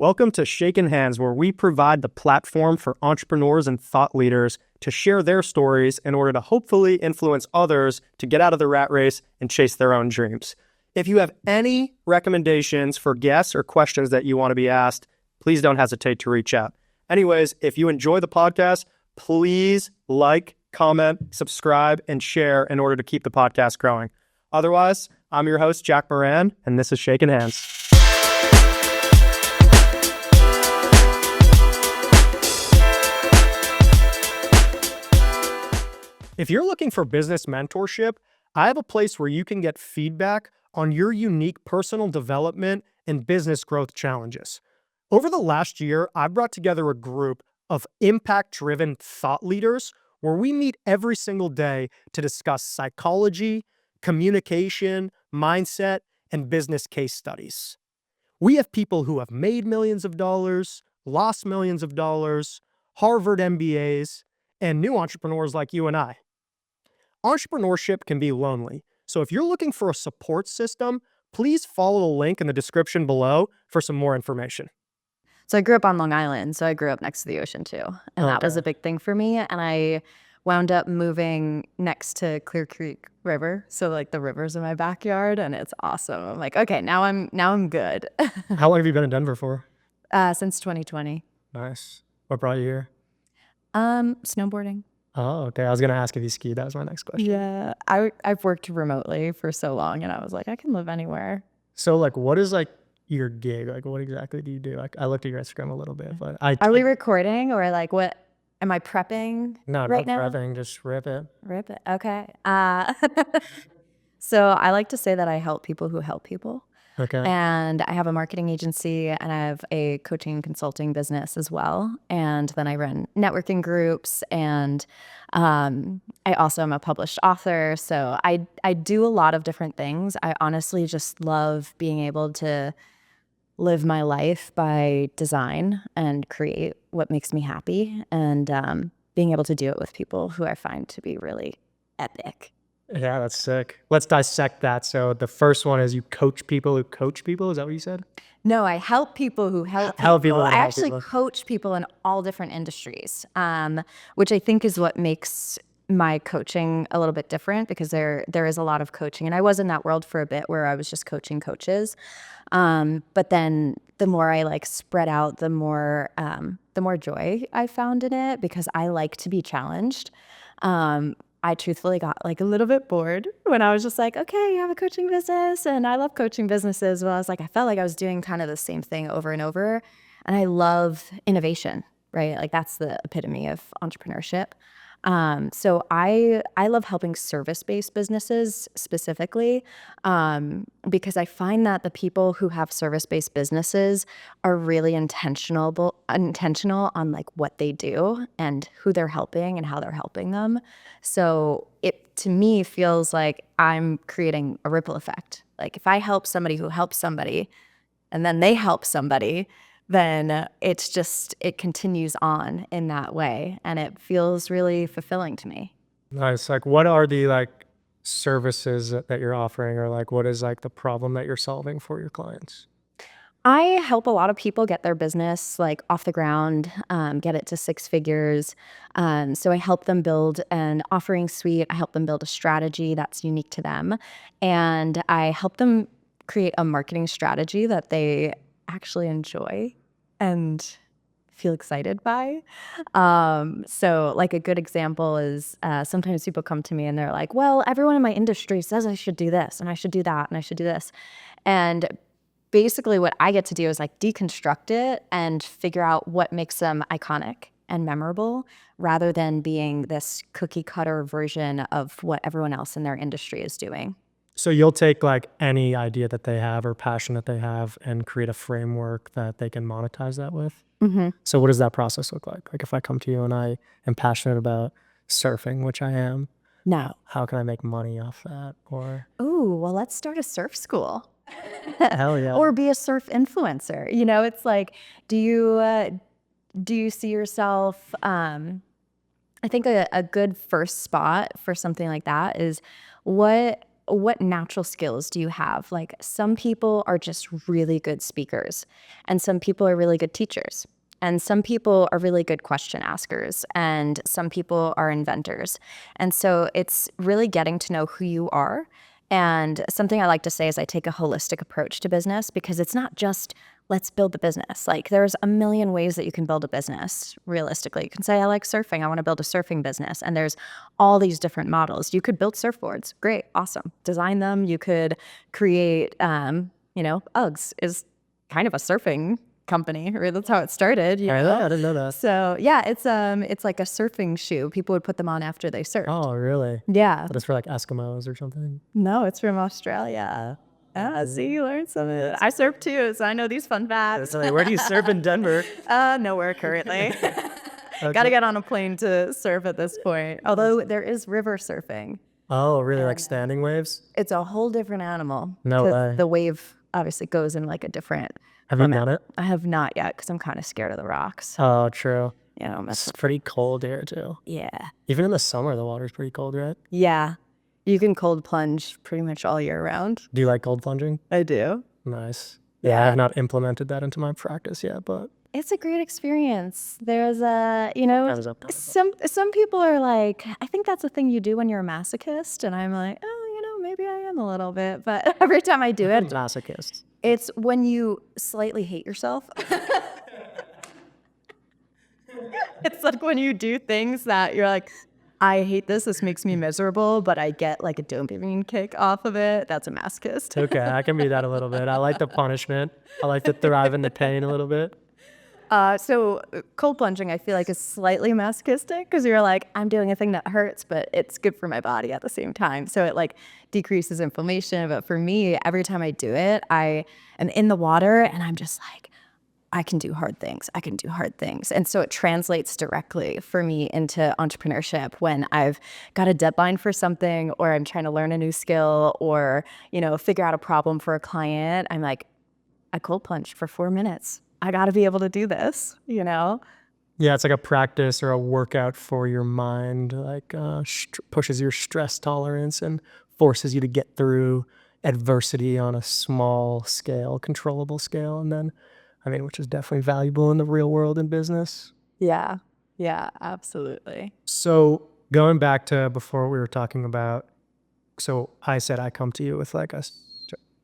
Welcome to Shakin, where we provide the platform for entrepreneurs and thought leaders to share their stories in order to hopefully influence others to get out of the rat race and chase their own dreams. If you have any recommendations for guests or questions that you want to be asked, please don't hesitate to reach out. Anyways, if you enjoy the podcast, please like, comment, subscribe, and share in order to keep the podcast growing. Otherwise, I'm your host, Jack Moran, and this is Shakin' Hands. If you're looking for business mentorship, I have a place where you can get feedback on your unique personal development and business growth challenges. Over the last year, I've brought together a group of impact-driven thought leaders where we meet every single day to discuss psychology, communication, mindset, and business case studies. We have people who have made millions of dollars, lost millions of dollars, Harvard MBAs, and new entrepreneurs like you and I. Entrepreneurship can be lonely, so if you're looking for a support system, please follow the link in the description below for some more information. So I grew up on Long Island, so I grew up next to the ocean too. And that was a big thing for me. And I wound up moving next to Clear Creek River. So like the river's in my backyard and it's awesome. I'm like, okay, now I'm good. How long have you been in Denver for? Since 2020. Nice. What brought you here? Snowboarding. Oh, okay. I was going to ask if you skied. That was my next question. Yeah. I've worked remotely for so long and I was like, I can live anywhere. So like, what is like your gig? Like, what exactly do you do? Like, I looked at your Instagram a little bit, but Are we recording or like what? Am I prepping right now? No, prepping. Just rip it. Rip it. Okay. So I like to say that I help people who help people. Okay. And I have a marketing agency and I have a coaching consulting business as well. And then I run networking groups and I also am a published author. So I do a lot of different things. I honestly just love being able to live my life by design and create what makes me happy and being able to do it with people who I find to be really epic. Yeah, that's sick. Let's dissect that. So the first one is you coach people who coach people. Is that what you said? No, I help people who help people. I actually coach people in all different industries, which I think is what makes my coaching a little bit different because there is a lot of coaching. And I was in that world for a bit where I was just coaching coaches. But then the more I like spread out, the more joy I found in it because I like to be challenged. I truthfully got like a little bit bored when I was just like, okay, you have a coaching business and I love coaching businesses. Well, I was like, I felt like I was doing kind of the same thing over and over. And I love innovation, right? Like that's the epitome of entrepreneurship. So I love helping service-based businesses specifically because I find that the people who have service-based businesses are really intentional on like what they do and who they're helping and how they're helping them. So it to me feels like I'm creating a ripple effect. Like if I help somebody who helps somebody and then they help somebody, then it continues on in that way. And it feels really fulfilling to me. Nice. Like what are the like services that you're offering or like what is like the problem that you're solving for your clients? I help a lot of people get their business like off the ground, get it to 6 figures. So I help them build an offering suite. I help them build a strategy that's unique to them. And I help them create a marketing strategy that they actually enjoy and feel excited by. So like a good example is sometimes people come to me and they're like, well, everyone in my industry says I should do this and I should do that and I should do this. And basically what I get to do is like deconstruct it and figure out what makes them iconic and memorable rather than being this cookie cutter version of what everyone else in their industry is doing. So you'll take like any idea that they have or passion that they have and create a framework that they can monetize that with? Mm-hmm. So what does that process look like? Like if I come to you and I am passionate about surfing, which I am, No. how can I make money off that? Or Ooh, well, let's start a surf school. hell yeah. Or be a surf influencer. You know, it's like, do you see yourself, I think a good first spot for something like that is what what natural skills do you have? Like some people are just really good speakers, and some people are really good teachers. And some people are really good question askers, and some people are inventors. And so it's really getting to know who you are. And something I like to say is I take a holistic approach to business, because it's not just let's build the business. Like there's a million ways that you can build a business realistically. You can say, I like surfing. I want to build a surfing business. And there's all these different models. You could build surfboards. Great. Awesome. Design them. You could create, Uggs is kind of a surfing company, right? That's how it started. I didn't know that. So yeah, it's like a surfing shoe. People would put them on after they surfed. Oh, really? Yeah. But it's for like Eskimos or something. No, it's from Australia. See, you learned something. I surf too, so I know these fun facts. Where do you surf in Denver? Nowhere currently. Got to get on a plane to surf at this point. Although there is river surfing. Oh, really? Like standing waves? It's a whole different animal. No way. The wave obviously goes in like a different. Have you done it? I have not yet, because I'm kind of scared of the rocks. Oh, true. It's pretty cold here too. Yeah. Even in the summer, the water's pretty cold, right? Yeah. You can cold plunge pretty much all year round. Do you like cold plunging? I do. Nice. Yeah, I have not implemented that into my practice yet, but it's a great experience. There's some people are like, I think that's a thing you do when you're a masochist, and I'm like, oh, maybe I am a little bit, but every time I do it, masochist. It's when you slightly hate yourself. It's like when you do things that you're like, I hate this. This makes me miserable, but I get like a dopamine kick off of it. That's a masochist. Okay, I can be that a little bit. I like the punishment. I like to thrive in the pain a little bit. So cold plunging, I feel like, is slightly masochistic, because you're like, I'm doing a thing that hurts, but it's good for my body at the same time. So it like decreases inflammation. But for me, every time I do it, I am in the water and I'm just like, I can do hard things. I can do hard things. And so it translates directly for me into entrepreneurship when I've got a deadline for something, or I'm trying to learn a new skill, or, figure out a problem for a client. I'm like, I cold plunged for 4 minutes. I got to be able to do this, Yeah, it's like a practice or a workout for your mind, like pushes your stress tolerance and forces you to get through adversity on a small scale, controllable scale. And then, which is definitely valuable in the real world in business. Yeah, absolutely. So going back to before we were talking about, so I said I come to you with like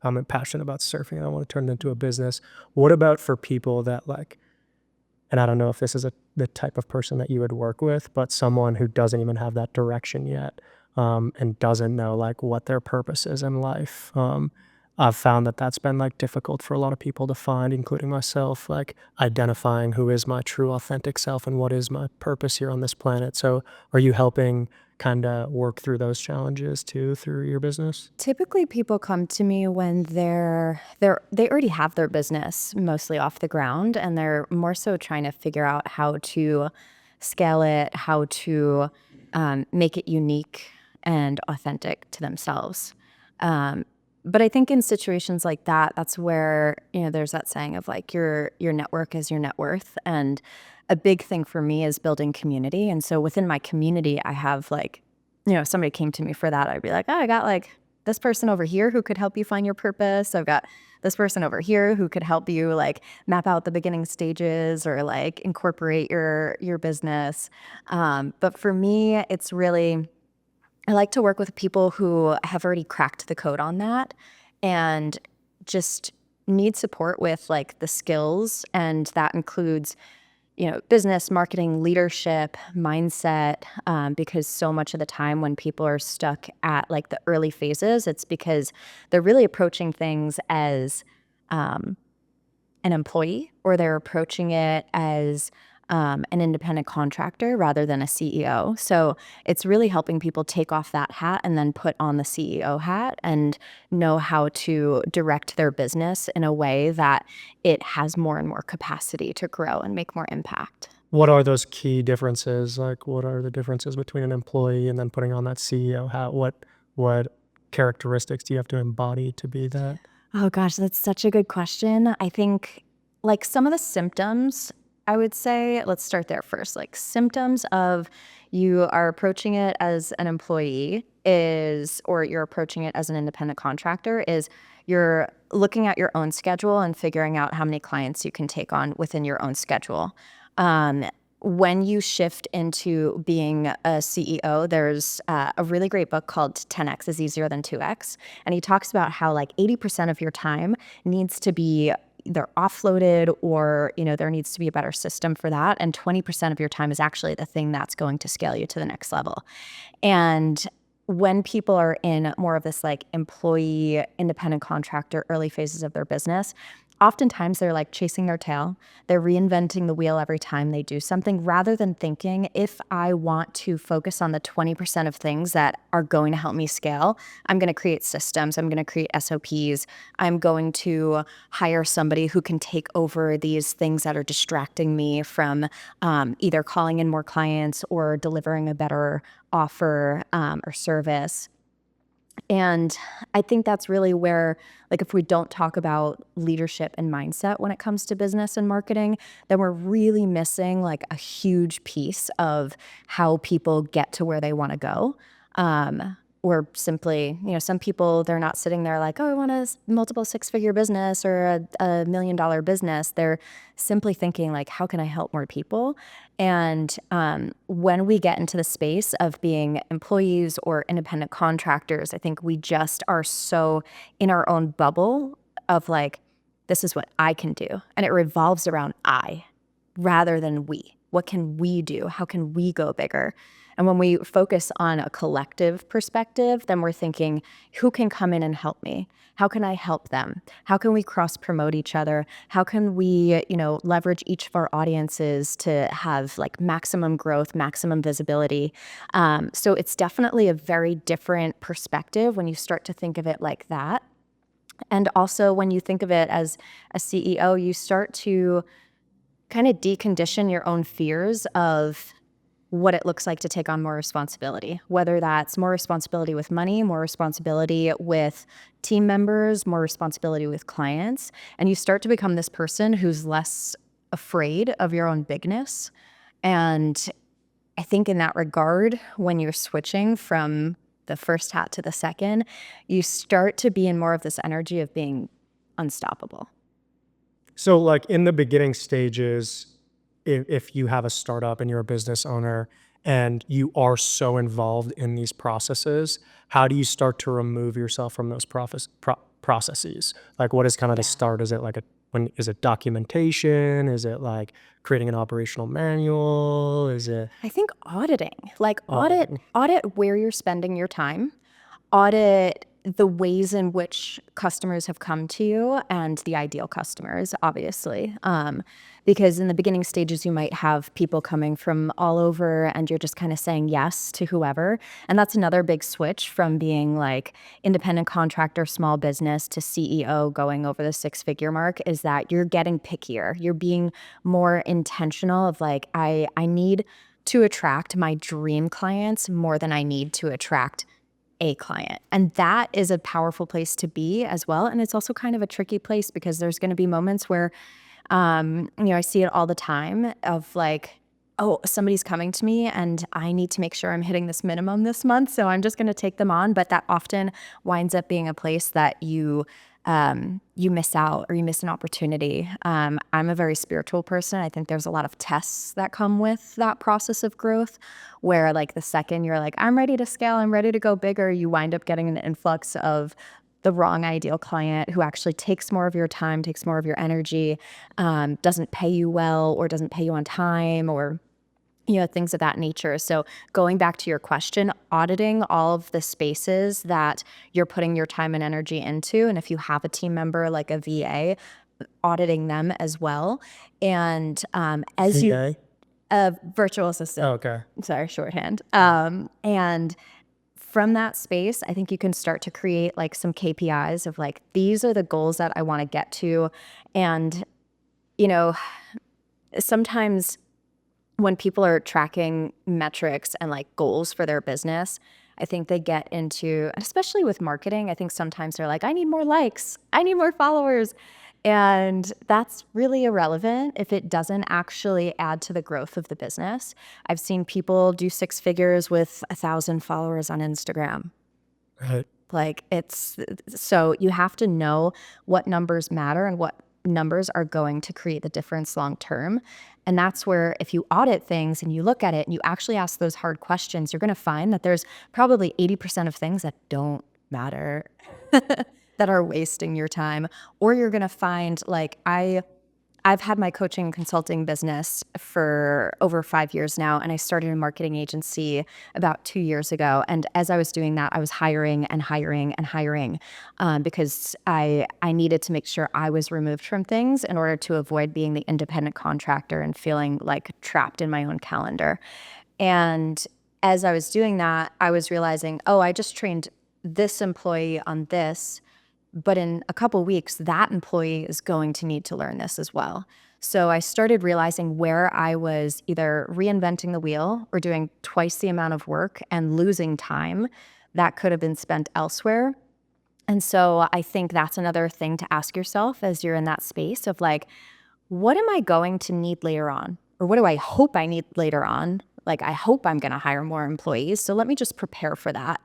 I'm passionate about surfing and I want to turn it into a business. What about for people that and I don't know if this is the type of person that you would work with, but someone who doesn't even have that direction yet, and doesn't know what their purpose is in life. I've found that that's been difficult for a lot of people to find, including myself, identifying who is my true authentic self and what is my purpose here on this planet. So are you helping kind of work through those challenges too through your business? Typically people come to me when they already have their business mostly off the ground, and they're more so trying to figure out how to scale it, how to make it unique and authentic to themselves. But I think in situations like that, that's where, there's that saying of your network is your net worth. And a big thing for me is building community. And so within my community, I have if somebody came to me for that, I'd be like, oh, I got this person over here who could help you find your purpose. I've got this person over here who could help you map out the beginning stages or incorporate your business. But for me, it's really, I like to work with people who have already cracked the code on that and just need support with the skills. And that includes, business, marketing, leadership, mindset, because so much of the time when people are stuck at the early phases, it's because they're really approaching things as an employee, or they're approaching it as an independent contractor rather than a CEO. So it's really helping people take off that hat and then put on the CEO hat and know how to direct their business in a way that it has more and more capacity to grow and make more impact. What are those key differences? What are the differences between an employee and then putting on that CEO hat? What characteristics do you have to embody to be that? Oh gosh, that's such a good question. I think some of the symptoms, I would say, let's start there first. Like symptoms of you are approaching it as an employee or you're approaching it as an independent contractor is you're looking at your own schedule and figuring out how many clients you can take on within your own schedule. Um, when you shift into being a CEO, there's a really great book called 10X is Easier Than 2X. And he talks about how like 80% of your time needs to be either offloaded or, there needs to be a better system for that. And 20% of your time is actually the thing that's going to scale you to the next level. And when people are in more of this like employee, independent contractor, early phases of their business, oftentimes they're like chasing their tail. They're reinventing the wheel every time they do something rather than thinking, if I want to focus on the 20% of things that are going to help me scale, I'm going to create systems. I'm going to create SOPs. I'm going to hire somebody who can take over these things that are distracting me from either calling in more clients or delivering a better offer or service. And I think that's really where, like, if we don't talk about leadership and mindset when it comes to business and marketing, then we're really missing like a huge piece of how people get to where they want to go. Or simply, some people, they're not sitting there like, oh, I want a multiple six-figure business or a $1 million business. They're simply thinking like, how can I help more people? And when we get into the space of being employees or independent contractors, I think we just are so in our own bubble of like, this is what I can do. And it revolves around I rather than we. What can we do? How can we go bigger? And when we focus on a collective perspective, then we're thinking, who can come in and help me? How can I help them? How can we cross promote each other? How can we, leverage each of our audiences to have like maximum growth, maximum visibility? So it's definitely a very different perspective when you start to think of it like that. And also when you think of it as a CEO, you start to kind of decondition your own fears of what it looks like to take on more responsibility, whether that's more responsibility with money, more responsibility with team members, more responsibility with clients. And you start to become this person who's less afraid of your own bigness. And I think in that regard, when you're switching from the first hat to the second, you start to be in more of this energy of being unstoppable. So like in the beginning stages, if you have a startup and you're a business owner and you are so involved in these processes, how do you start to remove yourself from those processes? Like what is kind of the start? Is it like is it documentation? Is it like creating an operational manual? Is it I think auditing, like auditing? audit where you're spending your time, audit the ways in which customers have come to you and the ideal customers, obviously. Because in the beginning stages, you might have people coming from all over and you're just kind of saying yes to whoever. And that's another big switch from being like independent contractor, small business to CEO going over the six-figure mark is that you're getting pickier. You're being more intentional of like, I need to attract my dream clients more than I need to attract a client. And that is a powerful place to be as well. And it's also kind of a tricky place because there's going to be moments where, I see it all the time of like, oh, somebody's coming to me and I need to make sure I'm hitting this minimum this month. So I'm just going to take them on. But that often winds up being a place that you miss out or you miss an opportunity. I'm a very spiritual person. I think there's a lot of tests that come with that process of growth where like the second you're like, I'm ready to scale, I'm ready to go bigger, you wind up getting an influx of the wrong ideal client who actually takes more of your time, takes more of your energy, doesn't pay you well or doesn't pay you on time or things of that nature. So going back to your question, auditing all of the spaces that you're putting your time and energy into. And if you have a team member like a VA, auditing them as well. And as you, VA? a virtual assistant. Oh, okay. Sorry, shorthand. And from that space, I think you can start to create like some KPIs of like, these are the goals that I want to get to. And, sometimes when people are tracking metrics and like goals for their business, I think they get into, especially with marketing, I think sometimes they're like, I need more likes, I need more followers. And that's really irrelevant if it doesn't actually add to the growth of the business. I've seen people do 6 figures with 1,000 followers on Instagram. Right. Like so you have to know what numbers matter and what numbers are going to create the difference long term. And that's where if you audit things and you look at it and you actually ask those hard questions, you're going to find that there's probably 80% of things that don't matter that are wasting your time. Or you're going to find like I've had my coaching and consulting business for over 5 years now, and I started a marketing agency about 2 years ago. And as I was doing that, I was hiring and hiring and hiring because I needed to make sure I was removed from things in order to avoid being the independent contractor and feeling like trapped in my own calendar. And as I was doing that, I was realizing, oh, I just trained this employee on this, but in a couple weeks, that employee is going to need to learn this as well. So I started realizing where I was either reinventing the wheel or doing twice the amount of work and losing time that could have been spent elsewhere. And so I think that's another thing to ask yourself as you're in that space of like, what am I going to need later on? Or what do I hope I need later on? Like, I hope I'm going to hire more employees. So let me just prepare for that.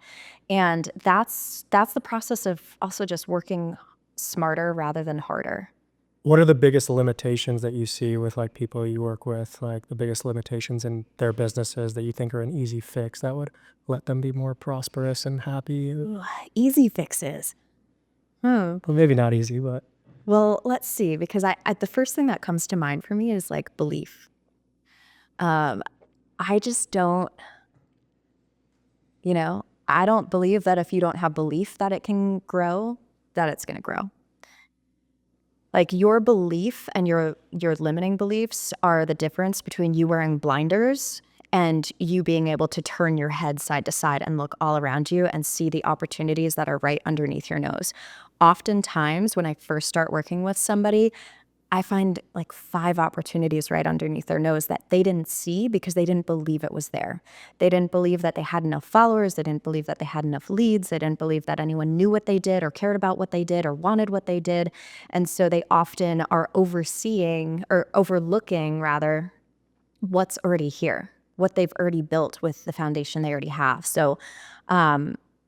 And that's the process of also just working smarter rather than harder. What are the biggest limitations that you see with like people you work with, like the biggest limitations in their businesses that you think are an easy fix that would let them be more prosperous and happy? Ooh, easy fixes. Well, maybe not easy, but Well, let's see, because I the first thing that comes to mind for me is like belief. Um, I just don't, I don't believe that if you don't have belief that it can grow, that it's going to grow. Like your belief and your limiting beliefs are the difference between you wearing blinders and you being able to turn your head side to side and look all around you and see the opportunities that are right underneath your nose. Oftentimes, when I first start working with somebody, I find like 5 opportunities right underneath their nose that they didn't see because they didn't believe it was there. They didn't believe that they had enough followers. They didn't believe that they had enough leads. They didn't believe that anyone knew what they did or cared about what they did or wanted what they did. And so they often are overseeing or overlooking rather what's already here, what they've already built with the foundation they already have. So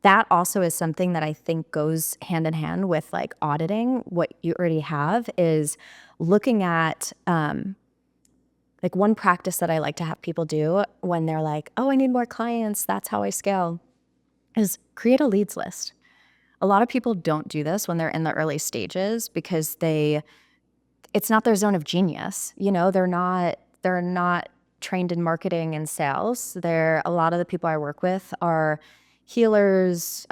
that also is something that I think goes hand in hand with like auditing what you already have is looking at like one practice that I like to have people do when they're like, oh, I need more clients, that's how I scale, is create a leads list. A lot of people don't do this when they're in the early stages because it's not their zone of genius. They're not trained in marketing and sales. A lot of the people I work with are healers,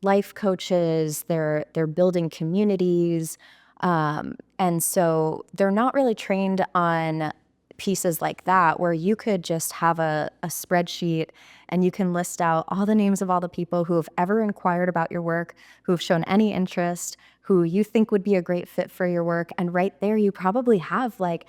life coaches. They're building communities, and so they're not really trained on pieces like that where you could just have a spreadsheet and you can list out all the names of all the people who have ever inquired about your work, who have shown any interest, who you think would be a great fit for your work. And right there, you probably have like,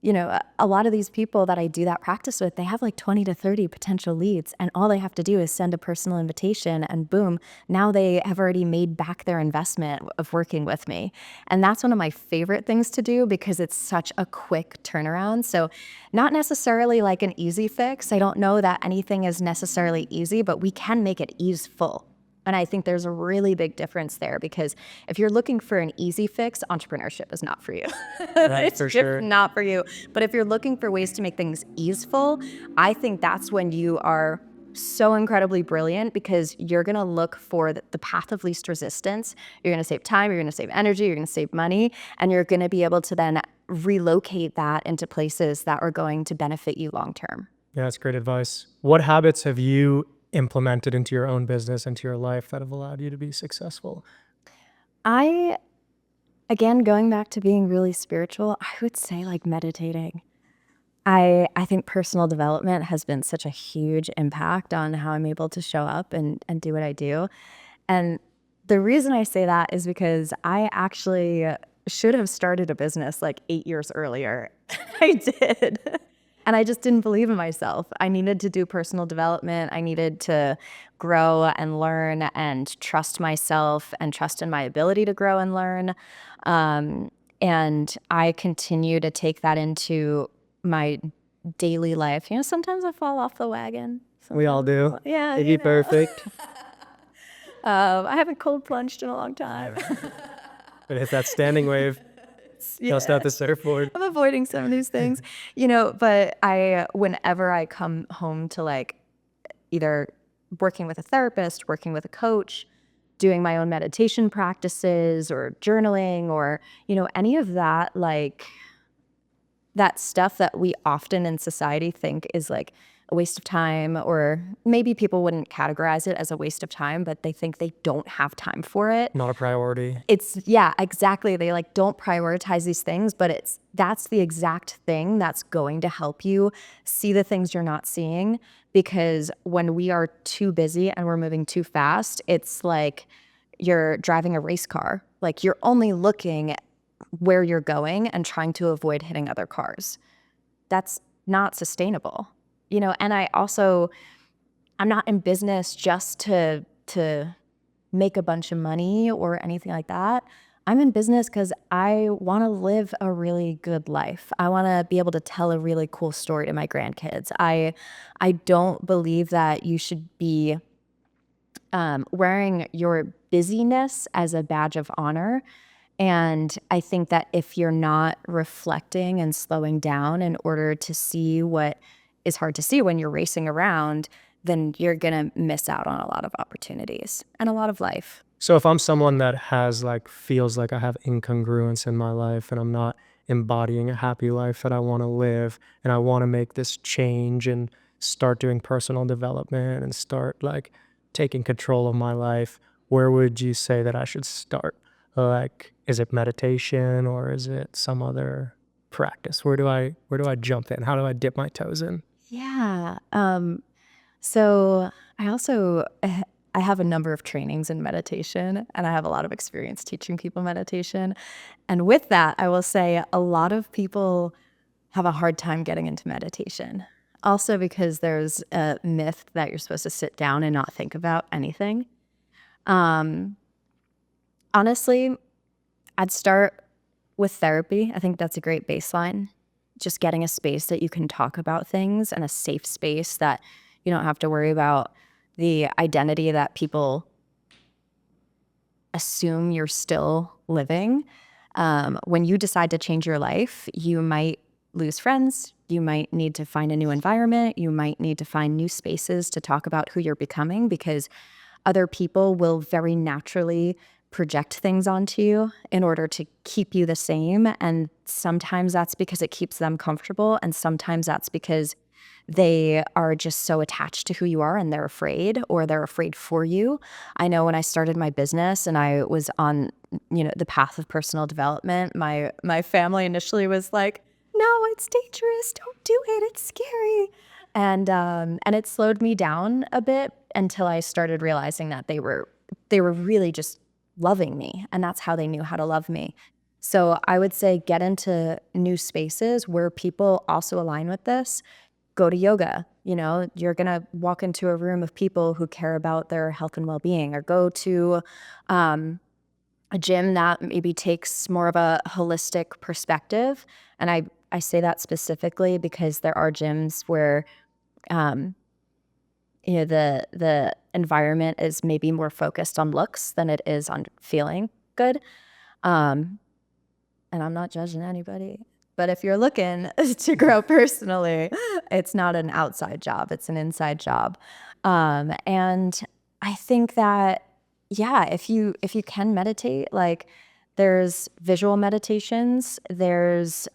a lot of these people that I do that practice with, they have like 20 to 30 potential leads. And all they have to do is send a personal invitation and boom, now they have already made back their investment of working with me. And that's one of my favorite things to do because it's such a quick turnaround. So not necessarily like an easy fix. I don't know that anything is necessarily easy, but we can make it easeful. And I think there's a really big difference there because if you're looking for an easy fix, entrepreneurship is not for you. It's for just sure. not for you. But if you're looking for ways to make things easeful, I think that's when you are so incredibly brilliant because you're going to look for the path of least resistance. You're going to save time, you're going to save energy, you're going to save money, and you're going to be able to then relocate that into places that are going to benefit you long term. Yeah, that's great advice. What habits have you implemented into your own business, into your life that have allowed you to be successful? Again, going back to being really spiritual, I would say like meditating. I think personal development has been such a huge impact on how I'm able to show up and do what I do. And the reason I say that is because I actually should have started a business like 8 years earlier. I did. And I just didn't believe in myself. I needed to do personal development. I needed to grow and learn and trust myself and trust in my ability to grow and learn. And I continue to take that into my daily life. Sometimes I fall off the wagon. We all do. Yeah. Iggy perfect. I haven't cold plunged in a long time. But hit that standing wave. Just out the surfboard. I'm avoiding some of these things, but whenever I come home to like either working with a therapist, working with a coach, doing my own meditation practices or journaling or, any of that, like that stuff that we often in society think is like a waste of time, or maybe people wouldn't categorize it as a waste of time, but they think they don't have time for it. Not a priority. Yeah, exactly. They like don't prioritize these things, but that's the exact thing that's going to help you see the things you're not seeing. Because when we are too busy and we're moving too fast, it's like you're driving a race car. Like you're only looking where you're going and trying to avoid hitting other cars. That's not sustainable. And I'm not in business just to make a bunch of money or anything like that. I'm in business because I want to live a really good life. I want to be able to tell a really cool story to my grandkids. I don't believe that you should be wearing your busyness as a badge of honor. And I think that if you're not reflecting and slowing down in order to see what is hard to see when you're racing around, then you're going to miss out on a lot of opportunities and a lot of life. So if I'm someone that feels like I have incongruence in my life and I'm not embodying a happy life that I want to live, and I want to make this change and start doing personal development and start like taking control of my life, where would you say that I should start? Like, is it meditation or is it some other practice? Where do I jump in? How do I dip my toes in? Yeah. So I have a number of trainings in meditation, and I have a lot of experience teaching people meditation. And with that, I will say a lot of people have a hard time getting into meditation. Also because there's a myth that you're supposed to sit down and not think about anything. Honestly, I'd start with therapy. I think that's a great baseline. Just getting a space that you can talk about things and a safe space that you don't have to worry about the identity that people assume you're still living. When you decide to change your life, you might lose friends. You might need to find a new environment. You might need to find new spaces to talk about who you're becoming, because other people will very naturally project things onto you in order to keep you the same. And sometimes that's because it keeps them comfortable. And sometimes that's because they are just so attached to who you are and they're afraid, or they're afraid for you. I know when I started my business and I was on, the path of personal development, my family initially was like, "No, it's dangerous. Don't do it. It's scary." And it slowed me down a bit until I started realizing that they were really just loving me, and that's how they knew how to love me. So I would say get into new spaces where people also align with this. Go to yoga. You're going to walk into a room of people who care about their health and well-being, or go to a gym that maybe takes more of a holistic perspective. And I say that specifically because there are gyms where the environment is maybe more focused on looks than it is on feeling good. And I'm not judging anybody, but if you're looking to grow personally, it's not an outside job, it's an inside job. And I think that, yeah, if you can meditate, like there's visual meditations, there's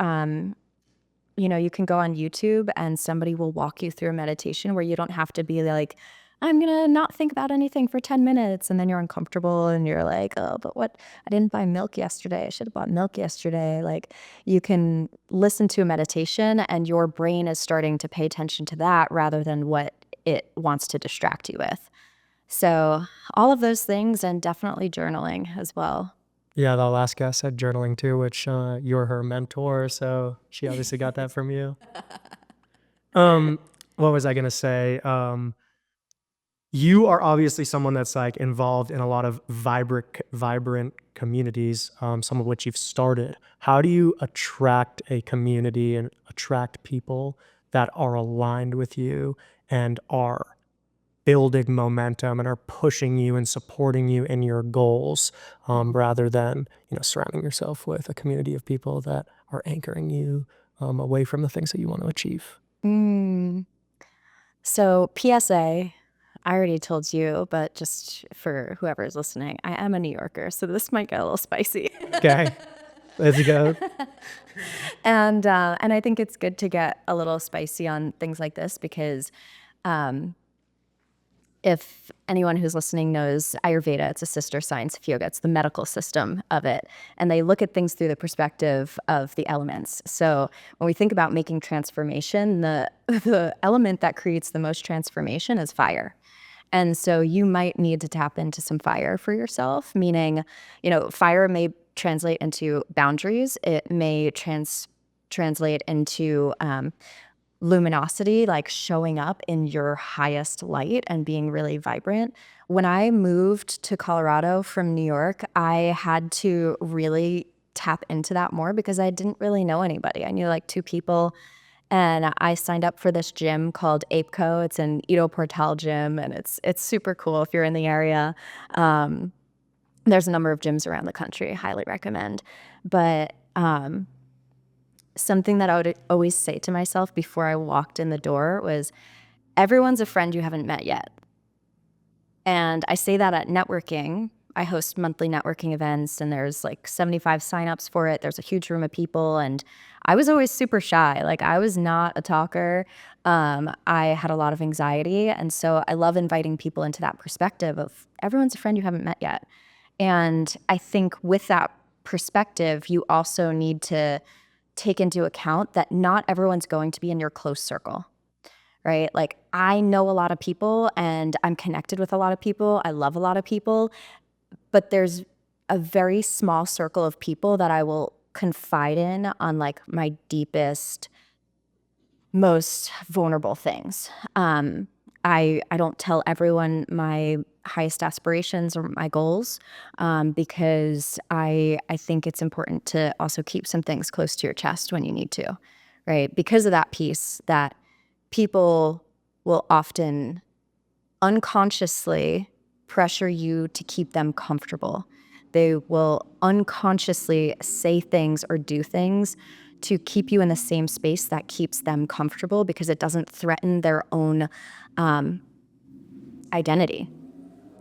you can go on YouTube and somebody will walk you through a meditation where you don't have to be like, "I'm going to not think about anything for 10 minutes." And then you're uncomfortable and you're like, "Oh, but what? I didn't buy milk yesterday. I should have bought milk yesterday." Like, you can listen to a meditation and your brain is starting to pay attention to that rather than what it wants to distract you with. So all of those things, and definitely journaling as well. Yeah, the last guest said journaling too, which you're her mentor, so she obviously got that from you. What was I gonna say? You are obviously someone that's like involved in a lot of vibrant communities, some of which you've started. How do you attract a community and attract people that are aligned with you and are building momentum and are pushing you and supporting you in your goals, rather than, surrounding yourself with a community of people that are anchoring you away from the things that you want to achieve? Mm. So PSA, I already told you, but just for whoever's listening, I am a New Yorker, so this might get a little spicy. Okay, let's go. And I think it's good to get a little spicy on things like this because um, if anyone who's listening knows Ayurveda, it's a sister science of yoga. It's the medical system of it. And they look at things through the perspective of the elements. So when we think about making transformation, the element that creates the most transformation is fire. And so you might need to tap into some fire for yourself, meaning, fire may translate into boundaries. It may translate into luminosity, like showing up in your highest light and being really vibrant. When I moved to Colorado from New York, I had to really tap into that more because I didn't really know anybody. I knew like two people, and I signed up for this gym called ApeCo. It's an Edo Portal gym, and it's super cool if you're in the area. There's a number of gyms around the country. I highly recommend. But something that I would always say to myself before I walked in the door was, everyone's a friend you haven't met yet. And I say that at networking. I host monthly networking events, and there's like 75 signups for it. There's a huge room of people, and I was always super shy. Like, I was not a talker. I had a lot of anxiety, and so I love inviting people into that perspective of everyone's a friend you haven't met yet. And I think with that perspective, you also need to take into account that not everyone's going to be in your close circle, right? Like, I know a lot of people and I'm connected with a lot of people. I love a lot of people, but there's a very small circle of people that I will confide in on like my deepest, most vulnerable things. I don't tell everyone my highest aspirations or my goals, because I think it's important to also keep some things close to your chest when you need to, right? Because of that piece that people will often unconsciously pressure you to keep them comfortable. They will unconsciously say things or do things to keep you in the same space that keeps them comfortable because it doesn't threaten their own identity,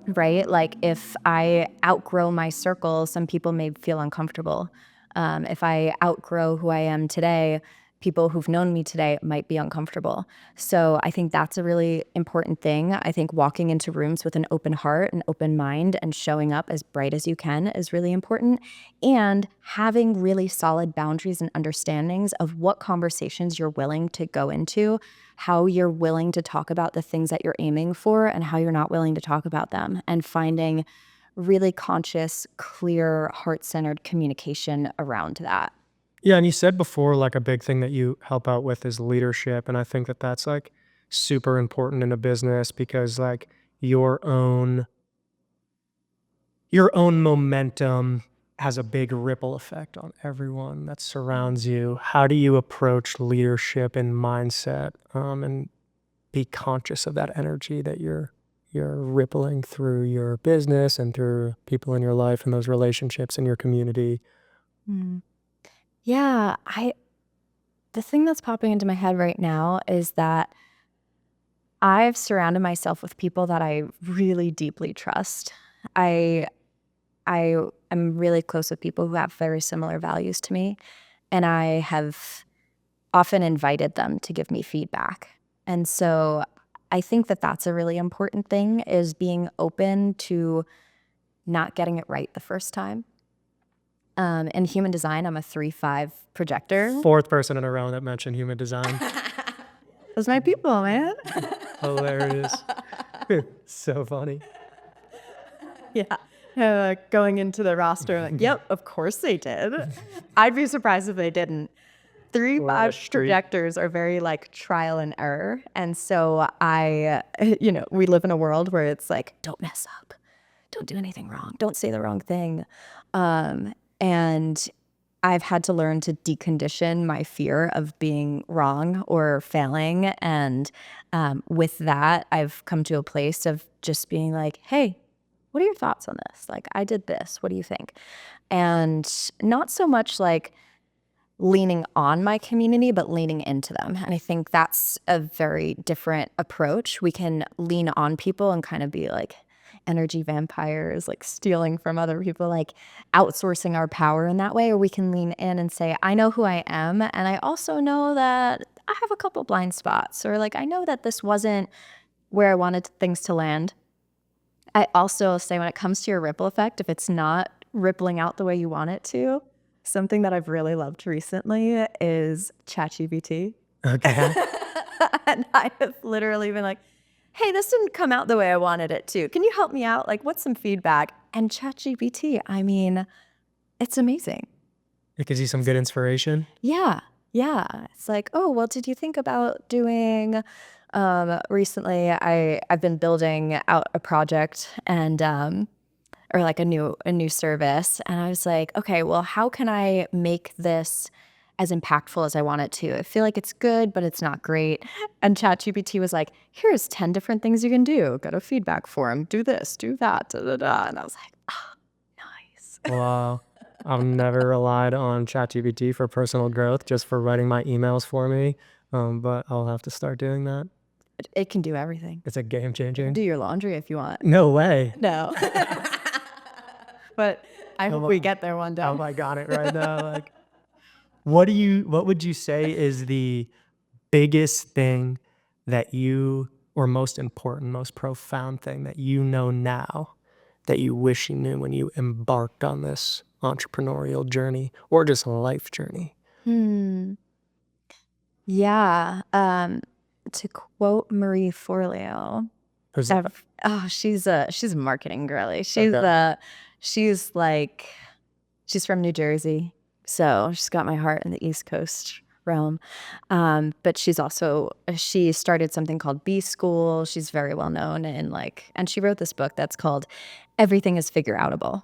right? Like, if I outgrow my circle, some people may feel uncomfortable. If I outgrow who I am today, people who've known me today might be uncomfortable. So I think that's a really important thing. I think walking into rooms with an open heart, an open mind, and showing up as bright as you can is really important. And having really solid boundaries and understandings of what conversations you're willing to go into, how you're willing to talk about the things that you're aiming for, and how you're not willing to talk about them, and finding really conscious, clear, heart-centered communication around that. Yeah, and you said before, like a big thing that you help out with is leadership, and I think that that's like super important in a business because like your own momentum has a big ripple effect on everyone that surrounds you. How do you approach leadership and mindset, and be conscious of that energy that you're rippling through your business and through people in your life and those relationships in your community? Mm. Yeah, the thing that's popping into my head right now is that I've surrounded myself with people that I really deeply trust. I I am really close with people who have very similar values to me, and I have often invited them to give me feedback. And so I think that that's a really important thing, is being open to not getting it right the first time. In human design, I'm a 3-5 projector. Fourth person in a row that mentioned human design. Those my people, man. Hilarious. So funny. Yeah. Going into the roster, like, yep, of course they did. I'd be surprised if they didn't. 3 Or a 5 street. projectors are very like trial and error. And so we live in a world where it's like, don't mess up, don't do anything wrong, don't say the wrong thing. And I've had to learn to decondition my fear of being wrong or failing. And with that, I've come to a place of just being like, hey, what are your thoughts on this? Like, I did this. What do you think? And not so much like leaning on my community, but leaning into them. And I think that's a very different approach. We can lean on people and kind of be like energy vampires, like stealing from other people, like outsourcing our power in that way. Or we can lean in and say, I know who I am. And I also know that I have a couple blind spots, or like, I know that this wasn't where I wanted things to land. I also say when it comes to your ripple effect, if it's not rippling out the way you want it to, something that I've really loved recently is ChatGPT. Okay. And I have literally been like, hey, this didn't come out the way I wanted it to. Can you help me out? Like, what's some feedback? And ChatGPT, I mean, it's amazing. It gives you some good inspiration. Yeah. Yeah. It's like, oh, well, did you think about doing recently I've been building out a project and or like a new service, and I was like, okay, well, how can I make this as impactful as I want it to? I feel like it's good, but it's not great. And ChatGPT was like, here's 10 different things you can do. Go to feedback form, do this, do that, da, da, da. And I was like, oh, nice. Wow. I've never relied on ChatGPT for personal growth, just for writing my emails for me. But I'll have to start doing that. It can do everything. It's a game changer. Do your laundry if you want. No way. No. But I hope we get there one day. Oh, I got it right now. Like, what would you say is the biggest thing that you, or most important, most profound thing that you know now that you wish you knew when you embarked on this entrepreneurial journey or just life journey? Yeah. To quote Marie Forleo, Who's that? she's a marketing girly. She's Okay. she's from New Jersey, so she's got my heart in the East Coast realm. But she started something called B School. She's very well known and she wrote this book that's called Everything is Figure Outable.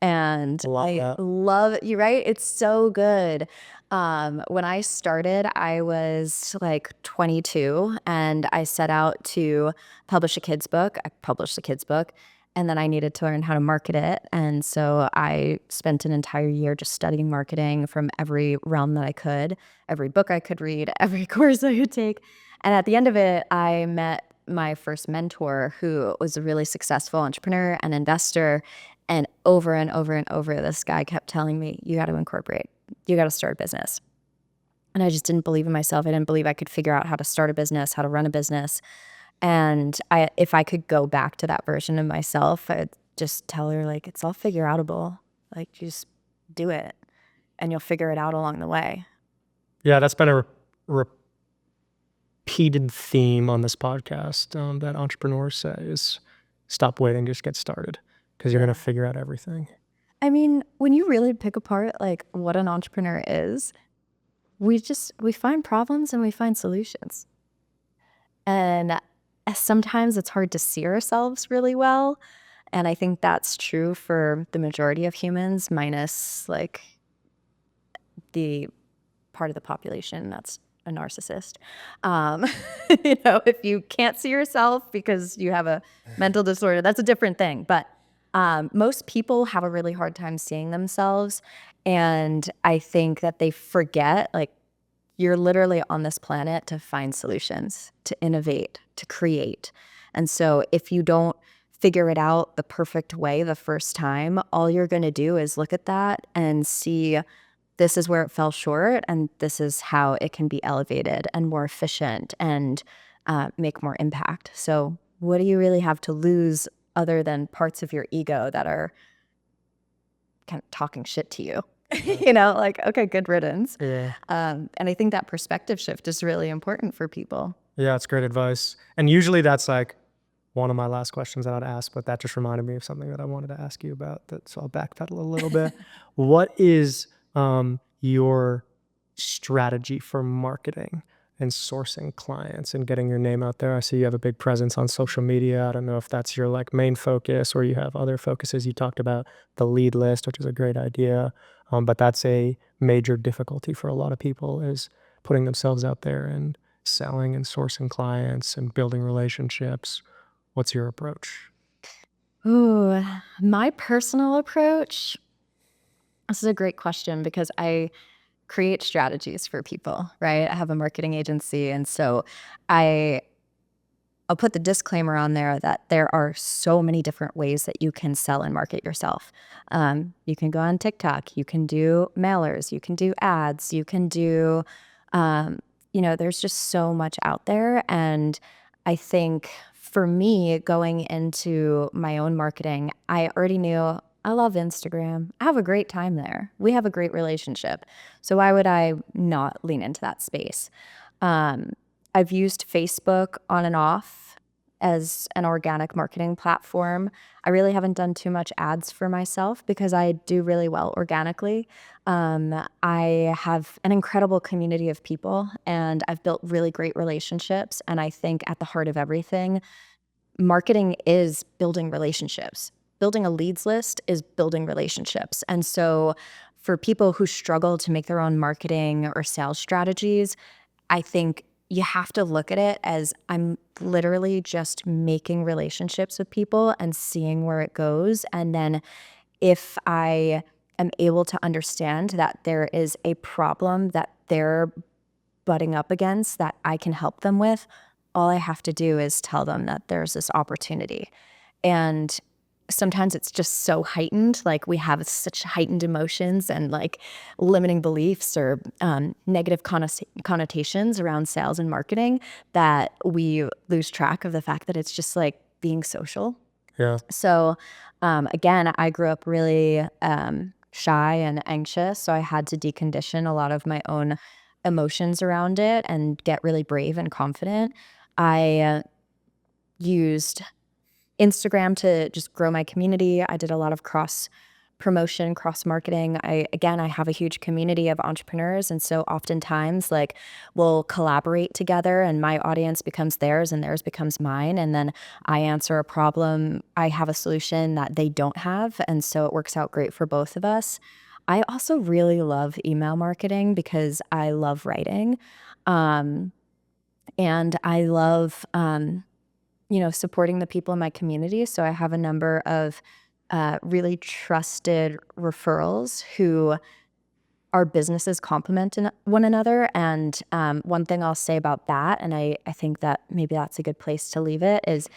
And Love I that. love it. You're right. It's so good. When I started, I was like 22 and I set out to publish a kid's book. I published a kid's book and then I needed to learn how to market it. And so I spent an entire year just studying marketing from every realm that I could, every book I could read, every course I could take. And at the end of it, I met my first mentor who was a really successful entrepreneur and investor. And over and over and over, this guy kept telling me, you got to incorporate, you got to start a business. And I just didn't believe in myself. I didn't believe I could figure out how to start a business, how to run a business. And if I could go back to that version of myself, I'd just tell her, like, it's all figure outable. Like, just do it and you'll figure it out along the way. Yeah, that's been a repeated theme on this podcast that entrepreneurs say is stop waiting, just get started, because you're going to figure out everything. I mean, when you really pick apart like what an entrepreneur is, we find problems and we find solutions. And sometimes it's hard to see ourselves really well. And I think that's true for the majority of humans, minus like the part of the population that's a narcissist. If you can't see yourself because you have a mental disorder, that's a different thing. But most people have a really hard time seeing themselves. And I think that they forget, like, you're literally on this planet to find solutions, to innovate, to create. And so if you don't figure it out the perfect way the first time, all you're going to do is look at that and see this is where it fell short and this is how it can be elevated and more efficient and make more impact. So what do you really have to lose other than parts of your ego that are kind of talking shit to you? Like, okay, good riddance. Yeah. And I think that perspective shift is really important for people. Yeah, it's great advice. And usually that's like one of my last questions that I'd ask, but that just reminded me of something that I wanted to ask you about. So I'll backpedal a little bit. What is your strategy for marketing and sourcing clients and getting your name out there? I see you have a big presence on social media. I don't know if that's your like main focus or you have other focuses. You talked about the lead list, which is a great idea. But that's a major difficulty for a lot of people is putting themselves out there and selling and sourcing clients and building relationships. What's your approach? Ooh, my personal approach. This is a great question because I create strategies for people, right? I have a marketing agency, and so I I'll put the disclaimer on there that there are so many different ways that you can sell and market yourself. You can go on TikTok, you can do mailers, you can do ads, you can do, there's just so much out there. And I think for me, going into my own marketing, I already knew I love Instagram. I have a great time there. We have a great relationship. So why would I not lean into that space? Um, I've used Facebook on and off as an organic marketing platform. I really haven't done too much ads for myself because I do really well organically. I have an incredible community of people and I've built really great relationships. And I think at the heart of everything, marketing is building relationships. Building a leads list is building relationships. And so for people who struggle to make their own marketing or sales strategies, I think you have to look at it as I'm literally just making relationships with people and seeing where it goes. And then if I am able to understand that there is a problem that they're butting up against that I can help them with, all I have to do is tell them that there's this opportunity. And sometimes it's just so heightened, like we have such heightened emotions and like limiting beliefs or negative connotations around sales and marketing that we lose track of the fact that it's just like being social. Yeah. So again, I grew up really shy and anxious, so I had to decondition a lot of my own emotions around it and get really brave and confident. I used Instagram to just grow my community. I did a lot of cross promotion, cross marketing. I have a huge community of entrepreneurs. And so oftentimes like we'll collaborate together and my audience becomes theirs and theirs becomes mine. And then I answer a problem. I have a solution that they don't have. And so it works out great for both of us. I also really love email marketing because I love writing. And I love, supporting the people in my community. So I have a number of really trusted referrals who our businesses complement one another. And one thing I'll say about that, and I think that maybe that's a good place to leave it, is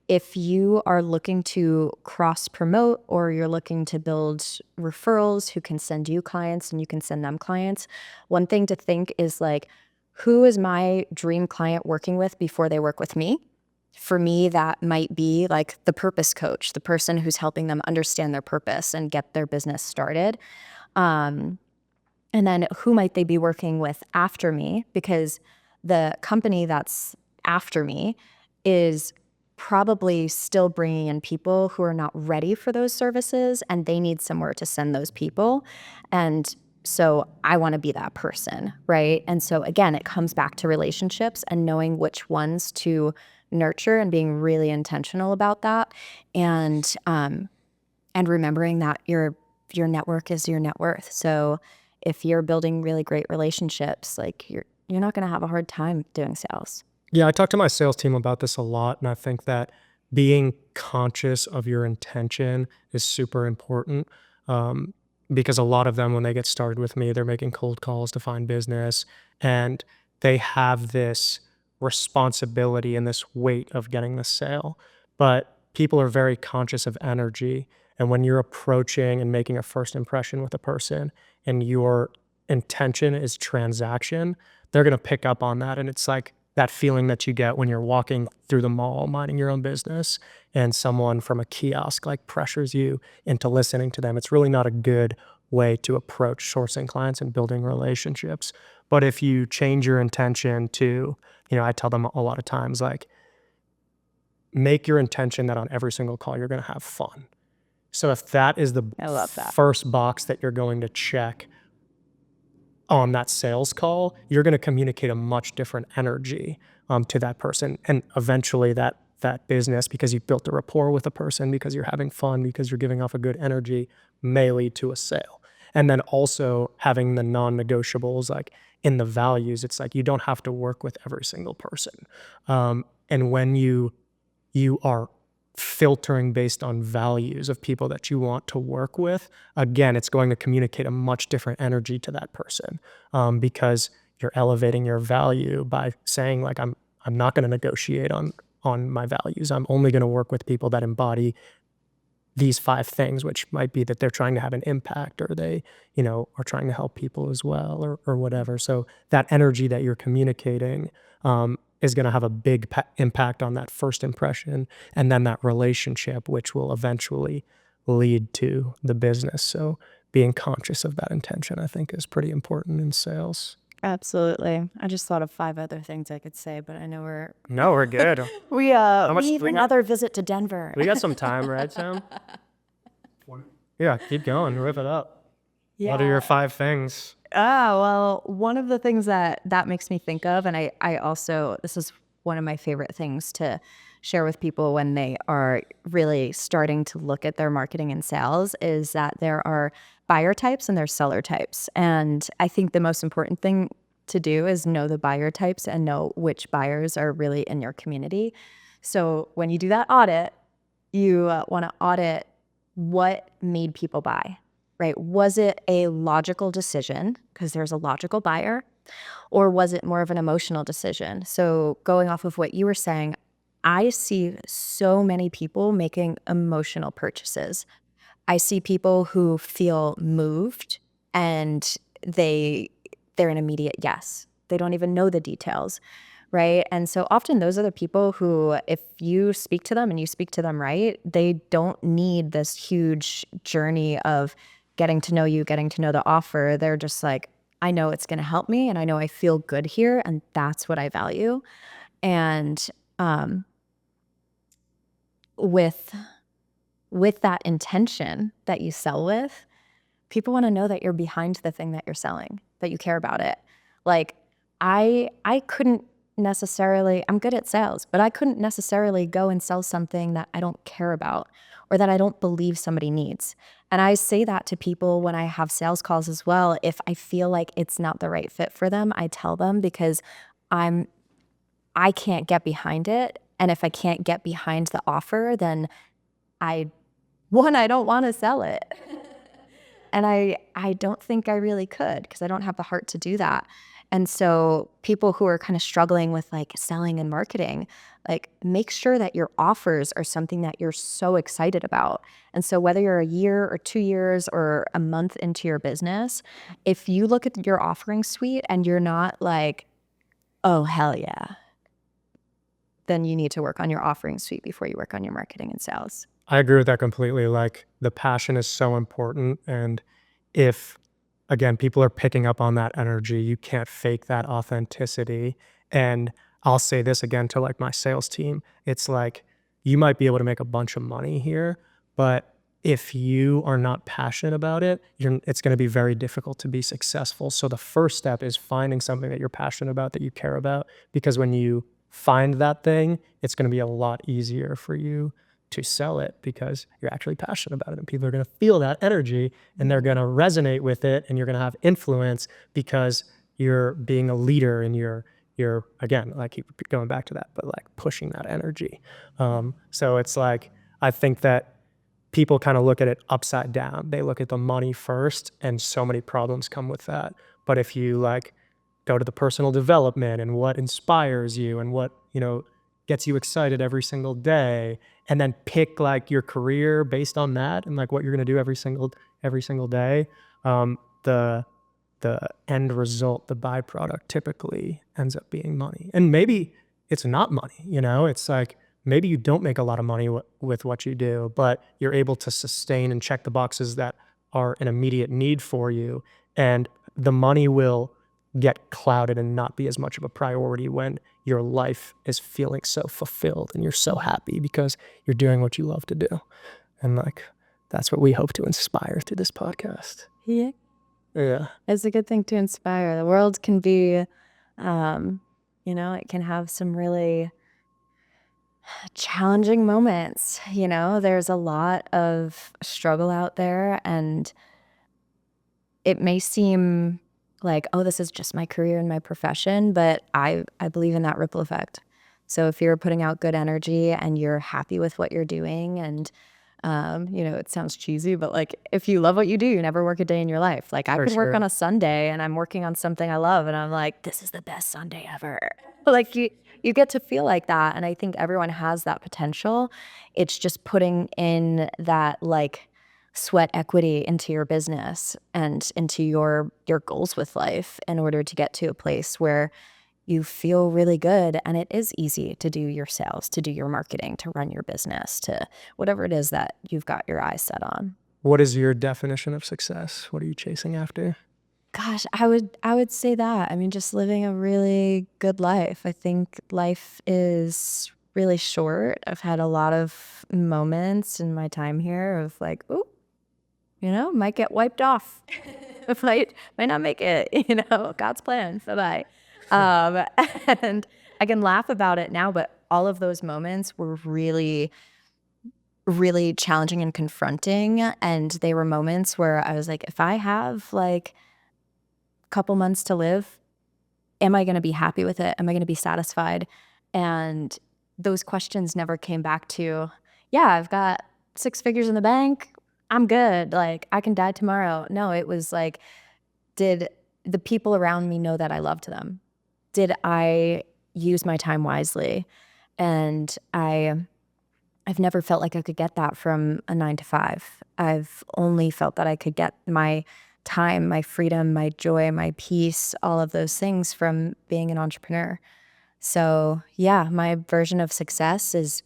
if you are looking to cross promote or you're looking to build referrals who can send you clients and you can send them clients, one thing to think is like, who is my dream client working with before they work with me? For me, that might be like the purpose coach, the person who's helping them understand their purpose and get their business started. Um, and then who might they be working with after me? Because the company that's after me is probably still bringing in people who are not ready for those services and they need somewhere to send those people. And so I want to be that person, right? And so again, it comes back to relationships and knowing which ones to nurture and being really intentional about that. And remembering that your network is your net worth. So if you're building really great relationships, like you're not going to have a hard time doing sales. Yeah, I talk to my sales team about this a lot, and I think that being conscious of your intention is super important. Um, because a lot of them, when they get started with me, they're making cold calls to find business, and they have this responsibility and this weight of getting the sale. But people are very conscious of energy, and when you're approaching and making a first impression with a person, and your intention is transaction, they're gonna pick up on that, and it's like that feeling that you get when you're walking through the mall minding your own business and someone from a kiosk like pressures you into listening to them. It's really not a good way to approach sourcing clients and building relationships. But if you change your intention to, I tell them a lot of times, like, make your intention that on every single call you're going to have fun. So if that is the I love that. first box that you're going to check, on that sales call, you're going to communicate a much different energy to that person. And eventually that business, because you've built a rapport with a person, because you're having fun, because you're giving off a good energy, may lead to a sale. And then also having the non-negotiables, like in the values, it's like you don't have to work with every single person. And when you are filtering based on values of people that you want to work with, again, it's going to communicate a much different energy to that person, because you're elevating your value by saying like, I'm not going to negotiate on my values. I'm only going to work with people that embody these 5 things, which might be that they're trying to have an impact, or they, are trying to help people as well, or whatever. So that energy that you're communicating is going to have a big impact on that first impression, and then that relationship, which will eventually lead to the business. So being conscious of that intention, I think, is pretty important in sales. Absolutely. I just thought of 5 other things I could say, but I know we're good. we have another visit to Denver. We got some time, right, Sam? Yeah, keep going, rip it up. Yeah. What are your 5 things? Well, one of the things that makes me think of, and I also, this is one of my favorite things to share with people when they are really starting to look at their marketing and sales, is that there are buyer types and there's seller types. And I think the most important thing to do is know the buyer types and know which buyers are really in your community. So when you do that audit, you want to audit what made people buy, right? Was it a logical decision because there's a logical buyer, or was it more of an emotional decision? So going off of what you were saying, I see so many people making emotional purchases. I see people who feel moved and they're an immediate yes. They don't even know the details, right? And so often those are the people who, if you speak to them and you speak to them right, they don't need this huge journey of getting to know you, getting to know the offer. They're just like, I know it's going to help me, and I know I feel good here, and that's what I value. And with that intention that you sell with, people want to know that you're behind the thing that you're selling, that you care about it. Like I couldn't necessarily, I'm good at sales, but I couldn't necessarily go and sell something that I don't care about or that I don't believe somebody needs. And I say that to people when I have sales calls as well. If I feel like it's not the right fit for them, I tell them, because I can't get behind it. And if I can't get behind the offer, then I don't want to sell it. And I don't think I really could, because I don't have the heart to do that. And so people who are kind of struggling with like selling and marketing, like make sure that your offers are something that you're so excited about. And so whether you're a year or 2 years or a month into your business, if you look at your offering suite and you're not like, oh, hell yeah, then you need to work on your offering suite before you work on your marketing and sales. I agree with that completely. Like, the passion is so important. And if, again, people are picking up on that energy, you can't fake that authenticity. And I'll say this again to like my sales team. It's like, you might be able to make a bunch of money here, but if you are not passionate about it, it's going to be very difficult to be successful. So the first step is finding something that you're passionate about, that you care about, because when you find that thing, it's going to be a lot easier for you to sell it, because you're actually passionate about it, and people are going to feel that energy and they're going to resonate with it, and you're going to have influence because you're being a leader, and you're again, like, keep going back to that, but like pushing that energy. So it's like, I think that people kind of look at it upside down. They look at the money first, and so many problems come with that. But if you like go to the personal development and what inspires you and what, gets you excited every single day, and then pick like your career based on that and like what you're going to do every single day, the end result, the byproduct, typically ends up being money. And maybe it's not money, it's like, maybe you don't make a lot of money with what you do, but you're able to sustain and check the boxes that are an immediate need for you, and the money will get clouded and not be as much of a priority when your life is feeling so fulfilled and you're so happy because you're doing what you love to do. And like, that's what we hope to inspire through this podcast. Yeah. Yeah. It's a good thing to inspire. The world can be, it can have some really challenging moments. There's a lot of struggle out there, and it may seem like, oh, this is just my career and my profession, but I believe in that ripple effect. So if you're putting out good energy and you're happy with what you're doing, and it sounds cheesy, but like if you love what you do, you never work a day in your life. Like I For could work sure. on a Sunday and I'm working on something I love and I'm like, this is the best Sunday ever. Like you get to feel like that. And I think everyone has that potential. It's just putting in that like sweat equity into your business and into your goals with life in order to get to a place where you feel really good, and it is easy to do your sales, to do your marketing, to run your business, to whatever it is that you've got your eyes set on. What is your definition of success? What are you chasing after? Gosh, I would say that. I mean, just living a really good life. I think life is really short. I've had a lot of moments in my time here of like, ooh, might get wiped off. might not make it, God's plan. Bye-bye. Um, and I can laugh about it now, but all of those moments were really, really challenging and confronting. And they were moments where I was like, if I have like a couple months to live, am I going to be happy with it? Am I going to be satisfied? And those questions never came back to, yeah, I've got 6 figures in the bank. I'm good. Like I can die tomorrow. No, it was like, did the people around me know that I loved them? Did I use my time wisely? And I've never felt like I could get that from a 9 to 5. I've only felt that I could get my time, my freedom, my joy, my peace, all of those things from being an entrepreneur. So yeah, my version of success is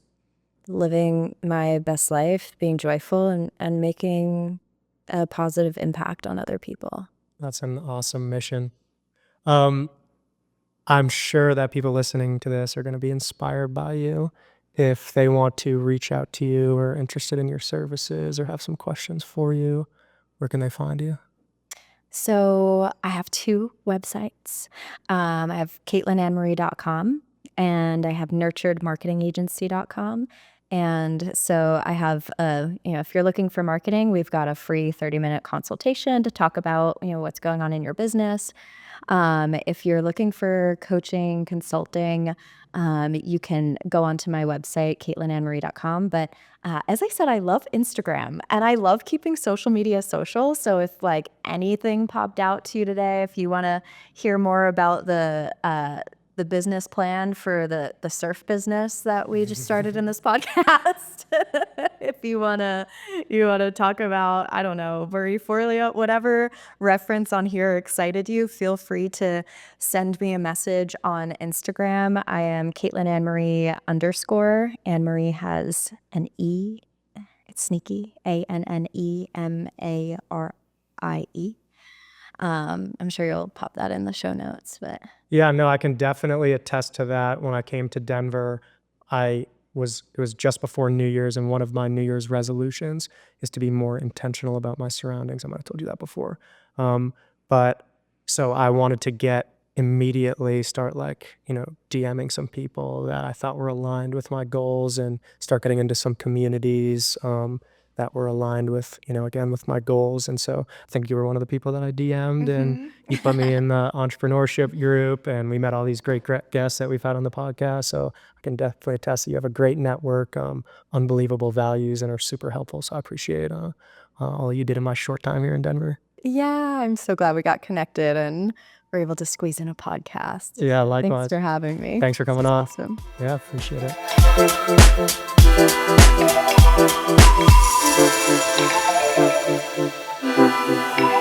living my best life, being joyful and making a positive impact on other people. That's an awesome mission. Um, I'm sure that people listening to this are going to be inspired by you. If they want to reach out to you or interested in your services or have some questions for you, where can they find you? So I have 2 websites. I have KatelynAnnemarie.com and I have nurturedmarketingagency.com. And so I have, if you're looking for marketing, we've got a free 30-minute consultation to talk about, what's going on in your business. If you're looking for coaching, consulting, you can go onto my website, KatelynAnnemarie.com. But as I said, I love Instagram and I love keeping social media social. So if like anything popped out to you today, if you want to hear more about the business plan for the surf business that we just started in this podcast, if you wanna talk about, I don't know, Marie Forleo, whatever reference on here excited you, feel free to send me a message on Instagram. I am Katelyn Annemarie _ Annemarie has an E. It's sneaky. ANNEMARIE. I'm sure you'll pop that in the show notes, but Yeah, no, I can definitely attest to that. When I came to Denver, it was just before New Year's, and one of my New Year's resolutions is to be more intentional about my surroundings. I might have told you that before. But so I wanted to immediately start DMing some people that I thought were aligned with my goals and start getting into some communities that were aligned with, again, with my goals. And so I think you were one of the people that I DM'd and you put me in the entrepreneurship group, and we met all these great guests that we've had on the podcast. So I can definitely attest that you have a great network, unbelievable values, and are super helpful. So I appreciate all you did in my short time here in Denver. yeah, I'm so glad we got connected and were able to squeeze in a podcast. Yeah, Thanks likewise. for having me. Thanks for coming This on. is awesome. Yeah, appreciate it.